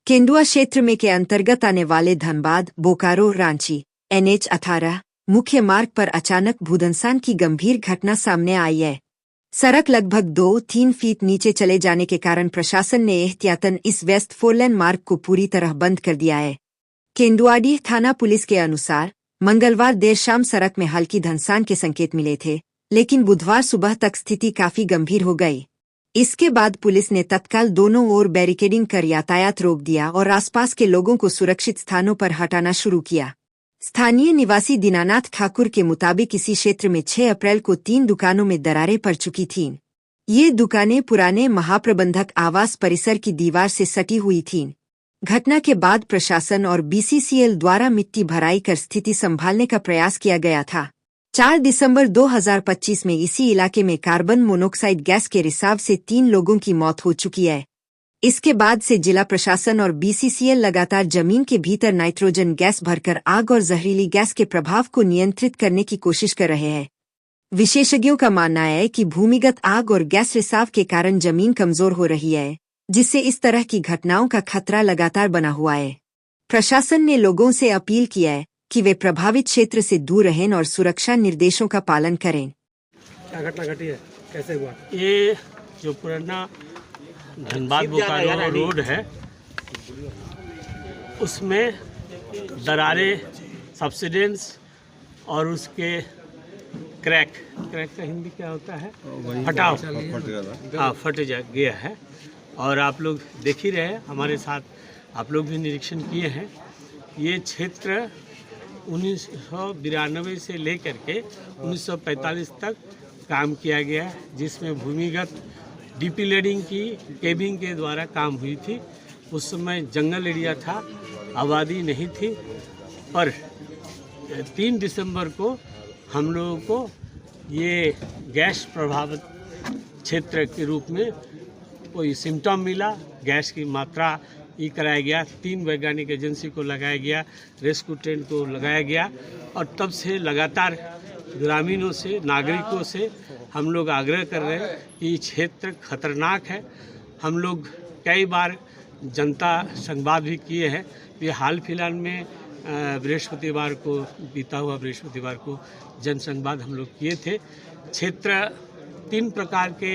केंदुआ क्षेत्र में के अंतर्गत आने वाले धनबाद बोकारो रांची NH-18 मुख्य मार्ग पर अचानक भूधंसान की गंभीर घटना सामने आई है। सड़क लगभग 2-3 फीट नीचे चले जाने के कारण प्रशासन ने एहतियातन इस व्यस्त 4 लेन मार्ग को पूरी तरह बंद कर दिया है। केंदुआडीह थाना पुलिस के अनुसार मंगलवार देर शाम सड़क में हल्की धंसान के संकेत मिले थे, लेकिन बुधवार सुबह तक स्थिति काफी गंभीर हो गई। इसके बाद पुलिस ने तत्काल दोनों ओर बैरिकेडिंग कर यातायात रोक दिया और आसपास के लोगों को सुरक्षित स्थानों पर हटाना शुरू किया। स्थानीय निवासी दीनानाथ ठाकुर के मुताबिक इसी क्षेत्र में 6 अप्रैल को 3 दुकानों में दरारें पड़ चुकी थीं। ये दुकानें पुराने महाप्रबंधक आवास परिसर की दीवार से सटी हुई थीं। घटना के बाद प्रशासन और BCCL द्वारा मिट्टी भराई कर स्थिति संभालने का प्रयास किया गया था। 4 दिसंबर 2025 में इसी इलाके में कार्बन मोनोक्साइड गैस के रिसाव से 3 लोगों की मौत हो चुकी है। इसके बाद से जिला प्रशासन और BCCL लगातार जमीन के भीतर नाइट्रोजन गैस भरकर आग और जहरीली गैस के प्रभाव को नियंत्रित करने की कोशिश कर रहे हैं। विशेषज्ञों का मानना है कि भूमिगत आग और गैस रिसाव के कारण जमीन कमजोर हो रही है, जिससे इस तरह की घटनाओं का खतरा लगातार बना हुआ है। प्रशासन ने लोगों से अपील की है कि वे प्रभावित क्षेत्र से दूर रहें और सुरक्षा निर्देशों का पालन करें। क्या घटना घटी है, कैसे हुआ? ये जो पुराना धनबाद बोकारो रोड है, उसमें दरारें, सब्सिडेंस और उसके क्रैक का हिंदी क्या होता है? फटाव, हाँ, फट गया है। और आप लोग देख ही रहे, हमारे साथ आप लोग भी निरीक्षण किए हैं। ये क्षेत्र 1992 से लेकर के 1945 तक काम किया गया है, जिसमें भूमिगत डीपी लेडिंग की केबिंग के द्वारा काम हुई थी। उस समय जंगल एरिया था, आबादी नहीं थी। पर 3 दिसंबर को हम लोगों को ये गैस प्रभावित क्षेत्र के रूप में कोई सिम्टम मिला। गैस की मात्रा कराया गया, 3 वैज्ञानिक एजेंसी को लगाया गया, रेस्क्यू टेंट को लगाया गया। और तब से लगातार ग्रामीणों से, नागरिकों से हम लोग आग्रह कर रहे हैं कि क्षेत्र खतरनाक है। हम लोग कई बार जनता संवाद भी किए हैं। ये हाल फिलहाल में बृहस्पतिवार को, बीता हुआ बृहस्पतिवार को जन संवाद हम लोग किए थे। क्षेत्र 3 प्रकार के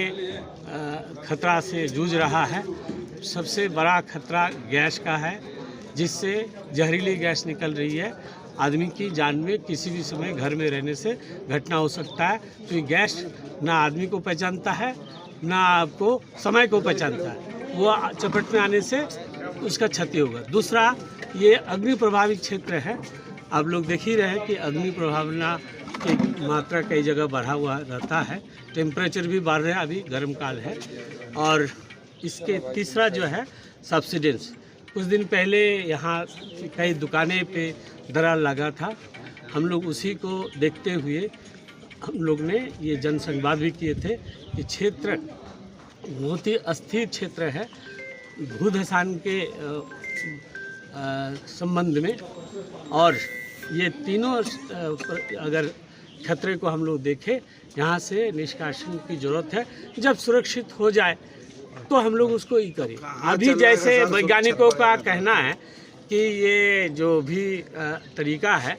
खतरा से जूझ रहा है। सबसे बड़ा खतरा गैस का है, जिससे जहरीली गैस निकल रही है। आदमी की जान में किसी भी समय घर में रहने से घटना हो सकता है। तो ये गैस ना आदमी को पहचानता है, ना आपको समय को पहचानता है। वो चपेट में आने से उसका क्षति होगा। दूसरा, ये अग्नि प्रभावित क्षेत्र है। आप लोग देख ही रहे हैं कि अग्नि प्रभावना की मात्रा कई जगह बढ़ा हुआ रहता है। टेम्परेचर भी बढ़ रहा है, अभी गर्म काल है। और इसके तीसरा जो है सब्सिडेंस। कुछ दिन पहले यहाँ कई दुकानें पे दरार लगा था। हम लोग उसी को देखते हुए हम लोग ने ये जन संवाद भी किए थे कि क्षेत्र बहुत ही अस्थिर क्षेत्र है भूधंसान के संबंध में। और ये तीनों अगर खतरे को हम लोग देखें, यहाँ से निष्कासन की ज़रूरत है। जब सुरक्षित हो जाए तो हम लोग उसको ही करें। अभी जैसे वैज्ञानिकों का कहना है कि ये जो भी तरीका है,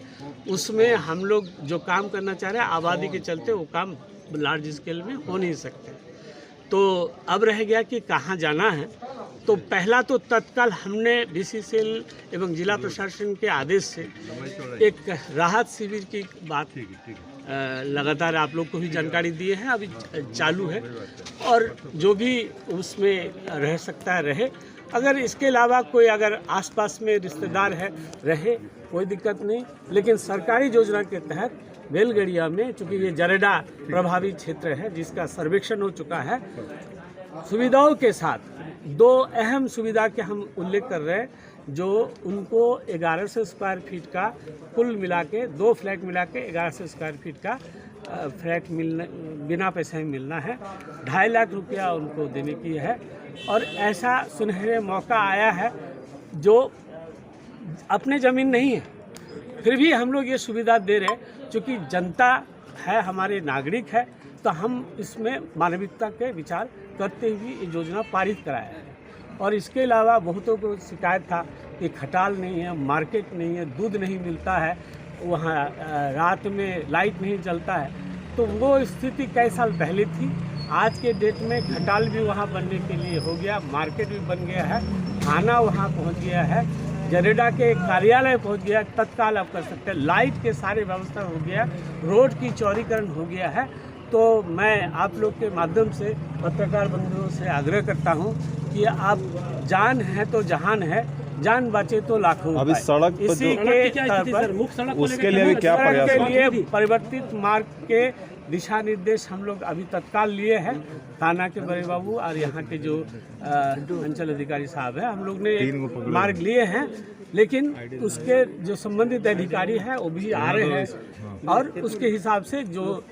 उसमें हम लोग जो काम करना चाह रहे हैं, आबादी के चलते वो काम लार्ज स्केल में हो नहीं सकते। तो अब रह गया कि कहाँ जाना है। तो पहला तो तत्काल हमने BCCL एवं जिला प्रशासन के आदेश से एक राहत शिविर की बात लगातार आप लोग को भी जानकारी दिए हैं, अभी चालू है। और जो भी उसमें रह सकता है रहे। अगर इसके अलावा कोई अगर आसपास में रिश्तेदार है, रहे, कोई दिक्कत नहीं। लेकिन सरकारी योजना के तहत बेलगड़िया में, चूँकि ये जरेडा प्रभावित क्षेत्र है जिसका सर्वेक्षण हो चुका है, सुविधाओं के साथ 2 अहम सुविधा के हम उल्लेख कर रहे हैं, जो उनको 1100 स्क्वायर फीट का कुल मिला के, 2 फ्लैट मिला के 1100 स्क्वायर फीट का फ्लैट मिलना, बिना पैसे में मिलना है। 2.5 लाख रुपया उनको देने की है। और ऐसा सुनहरे मौका आया है जो अपने ज़मीन नहीं है, फिर भी हम लोग ये सुविधा दे रहे हैं। चूँकि जनता है, हमारे नागरिक है, तो हम इसमें मानविकता के विचार करते हुए ये योजना पारित कराया है। और इसके अलावा बहुतों को शिकायत था कि खटाल नहीं है, मार्केट नहीं है, दूध नहीं मिलता है, वहाँ रात में लाइट नहीं चलता है। तो वो स्थिति कई साल पहले थी। आज के डेट में खटाल भी वहाँ बनने के लिए हो गया, मार्केट भी बन गया है, थाना वहाँ पहुँच गया है, जरेडा के कार्यालय पहुँच गया, तत्काल आप कर सकते हैं, लाइट के सारे व्यवस्था हो गया, रोड की चौड़ीकरण हो गया है। तो मैं आप लोग के माध्यम से पत्रकार बंधुओं से आग्रह करता हूं कि आप जान है तो जहान है, जान बचे तो लाखों। अभी सड़क पर इसी के उसके लिए भी क्या प्रयास के लिए परिवर्तित मार्ग के दिशा निर्देश हम लोग अभी तत्काल लिए हैं। थाना के बड़े बाबू और यहाँ के जो अंचल अधिकारी साहब है, हम लोग ने मार्ग लिए हैं, लेकिन उसके जो संबंधित अधिकारी हैं वो भी आ रहे हैं और उसके हिसाब से जो